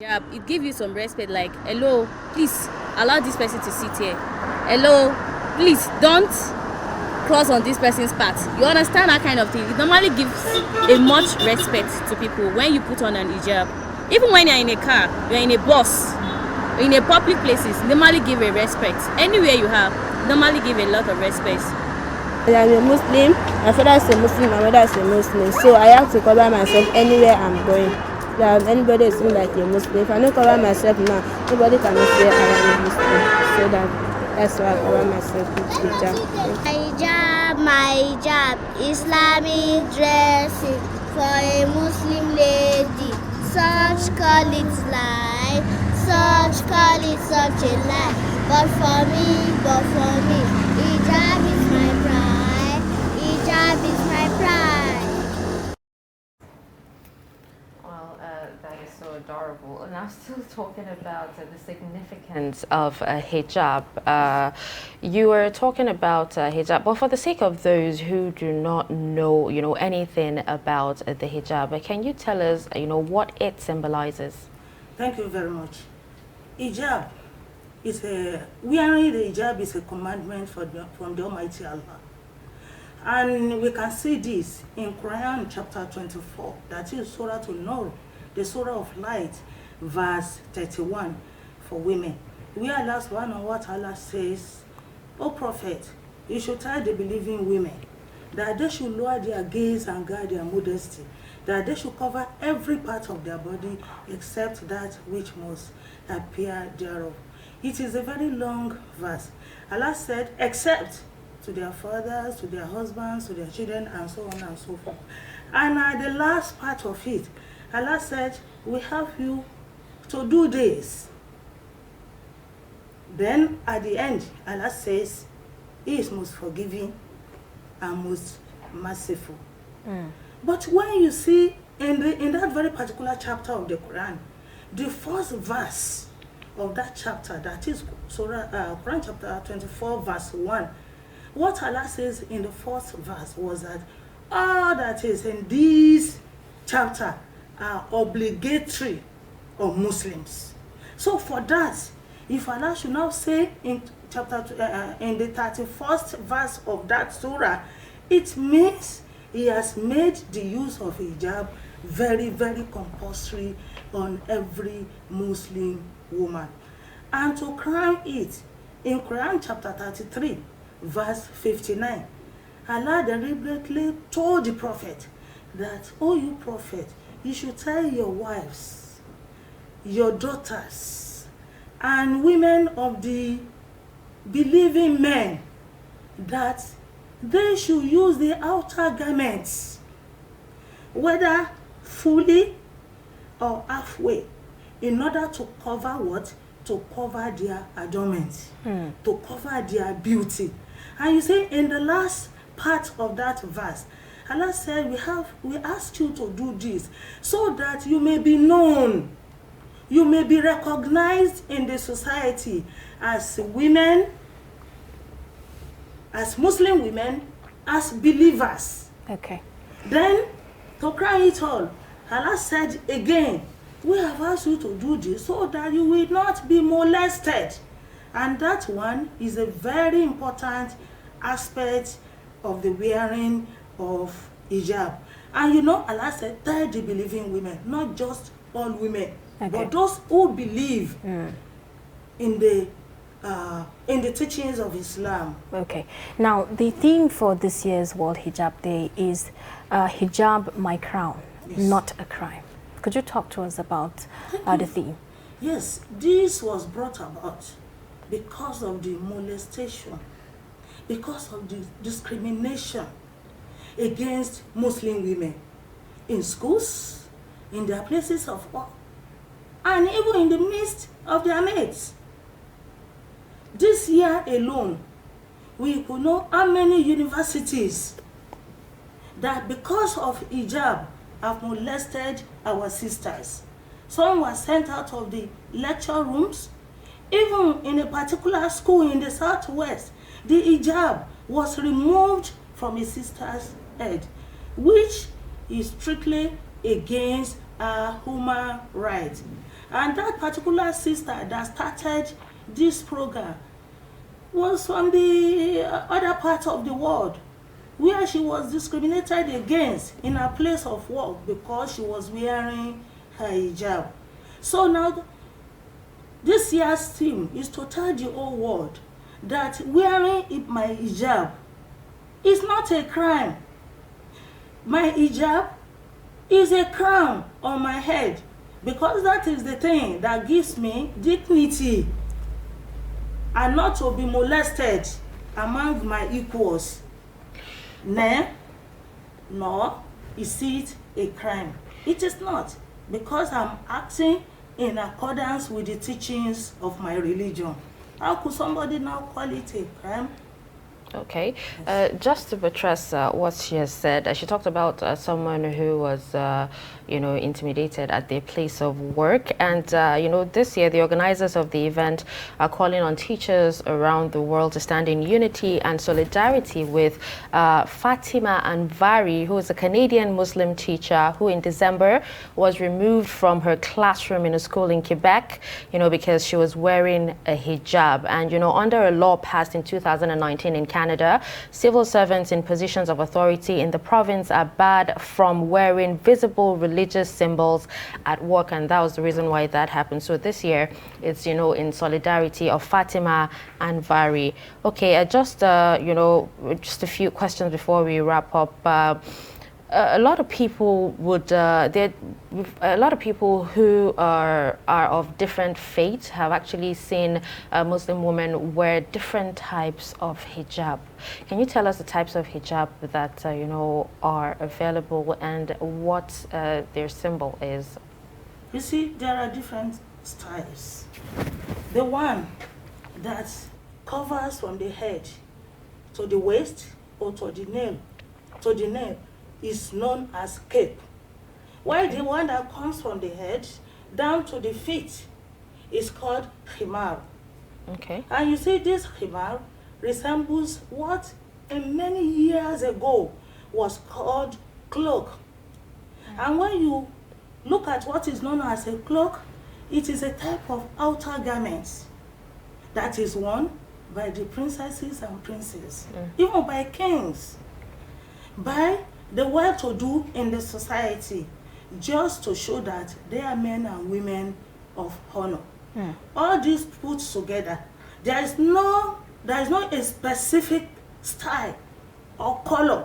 Yeah, it give you some respect, like, hello, please allow this person to sit here. Hello, please don't cross on this person's path. You understand that kind of thing? It normally gives a much respect to people when you put on an hijab. Even when you're in a car, you're in a bus, in a public places, normally give a respect. Anywhere you have, normally give a lot of respect. I am a Muslim, my father is a Muslim, my mother is a Muslim, so I have to cover myself anywhere I'm going. Anybody is like a Muslim. If I don't cover myself now, nobody can say I am a Muslim. So that's why I cover myself with hijab. My hijab, Islamic dressing for a Muslim lady. Such call it life, such call it such a lie. But for me, hijab is my pride. Hijab is my pride. That is so adorable. And I'm still talking about the significance of hijab. You were talking about hijab, but for the sake of those who do not know, anything about the hijab, can you tell us, what it symbolizes? Thank you very much. Hijab is wearing the hijab is a commandment from the Almighty Allah. And we can see this in Quran chapter 24, that is Surah An-Nur, the Surah of Light, verse 31 for women. Where Allah subhanahu wa ta'ala says, O Prophet, you should tell the believing women that they should lower their gaze and guard their modesty, that they should cover every part of their body except that which must appear thereof. It is a very long verse. Allah said, except to their fathers, to their husbands, to their children, and so on and so forth. And at the last part of it, Allah said, we have you to do this. Then at the end, Allah says, He is most forgiving and most merciful. But when you see in that very particular chapter of the Quran, the first verse of that chapter, that is Quran chapter 24, verse 1, what Allah says in the first verse was that all that is in this chapter are obligatory on Muslims. So for that, if Allah should now say in in the 31st verse of that surah, it means He has made the use of hijab very, very compulsory on every Muslim woman. And to crown it, in Quran chapter 33, verse 59, Allah deliberately told the Prophet that, oh, you Prophet, you should tell your wives, your daughters, and women of the believing men that they should use the outer garments, whether fully or halfway, in order to cover what? To cover their adornment, to cover their beauty. And you see, in the last part of that verse, Allah said, we ask you to do this so that you may be known, you may be recognized in the society as women, as Muslim women, as believers. Okay. Then, to crown it all, Allah said again, we have asked you to do this so that you will not be molested. And that one is a very important aspect of the wearing of hijab. And Allah said, tell the believing women, not just all women, but those who believe in the teachings of Islam. Okay. Now, the theme for this year's World Hijab Day is Hijab, my crown, not a crime. Could you talk to us about the theme? Yes, this was brought about because of the molestation, because of the discrimination against Muslim women in schools, in their places of work, and even in the midst of their mates. This year alone, we could know how many universities that because of hijab have molested our sisters. Some were sent out of the lecture rooms. Even in a particular school in the southwest, the hijab was removed from a sister's head, which is strictly against human rights. And that particular sister that started this program was from the other part of the world, where she was discriminated against in her place of work because she was wearing her hijab. So now, this year's theme is to tell the whole world that wearing my hijab is not a crime. My hijab is a crown on my head, because that is the thing that gives me dignity and not to be molested among my equals. No, is it a crime? It is not, because I'm acting in accordance with the teachings of my religion. How could somebody now call it a crime? Okay, just to buttress what she has said, she talked about someone who was, intimidated at their place of work. And, this year the organizers of the event are calling on teachers around the world to stand in unity and solidarity with Fatima Anvari, who is a Canadian Muslim teacher who in December was removed from her classroom in a school in Quebec, because she was wearing a hijab. And, under a law passed in 2019 in Canada, civil servants in positions of authority in the province are barred from wearing visible religious symbols at work, and that was the reason why that happened. So this year, it's in solidarity of Fatima Anvari. Okay, just a few questions before we wrap up. A lot of people who are of different faiths have actually seen Muslim women wear different types of hijab. Can you tell us the types of hijab that are available and what their symbol is? You see, there are different styles. The one that covers from the head to the waist or to the nail is known as cape, while the one that comes from the head down to the feet is called himar. Okay. And you see, this himar resembles what many years ago was called cloak. And when you look at what is known as a cloak, it is a type of outer garment that is worn by the princesses and princes, even by kings, by the well-to-do in the society, just to show that they are men and women of honor. All this put together, there is no a specific style or color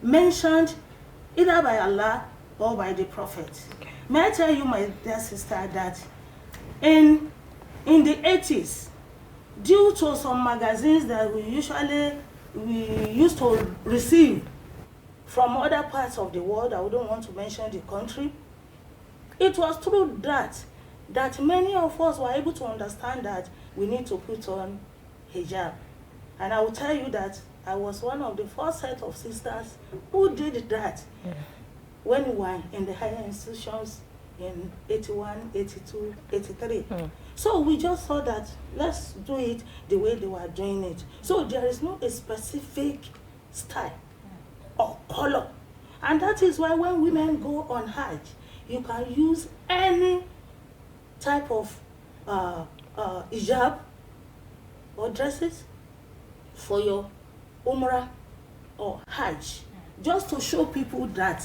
mentioned either by Allah or by the Prophet. Okay. May I tell you, my dear sister, that in the 80s, due to some magazines that we used to receive from other parts of the world, I wouldn't want to mention the country, it was through that many of us were able to understand that we need to put on hijab. And I will tell you that I was one of the first set of sisters who did that when we were in the higher institutions in 81, 82, 83. So we just thought that let's do it the way they were doing it. So there is no a specific style or color. And that is why when women go on Hajj, you can use any type of hijab or dresses for your Umrah or Hajj, just to show people that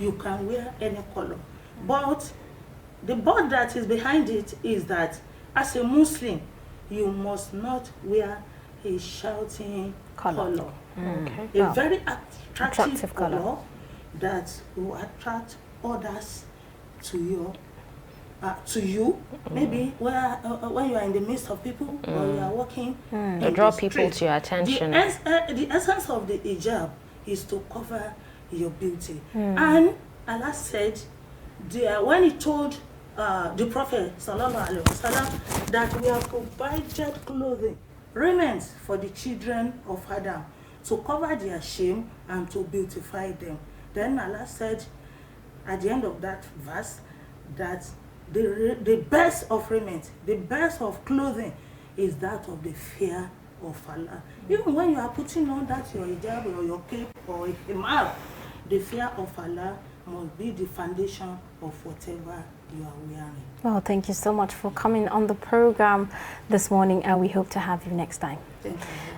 you can wear any color. But the but that is behind it is that as a Muslim, you must not wear a shouting color. Okay. A very attractive color that will attract others to you. Maybe when you are in the midst of people or you are walking, to draw people to your attention. The essence of the hijab is to cover your beauty. And Allah said, when He told the Prophet ﷺ that we have provided clothing, raiment for the children of Adam to cover their shame and to beautify them. Then Allah said at the end of that verse that the best of raiment, the best of clothing is that of the fear of Allah. Even when you are putting on that your hijab or your cape or a himar, the fear of Allah must be the foundation of whatever you are wearing. Well, thank you so much for coming on the program this morning, and we hope to have you next time. Thank you.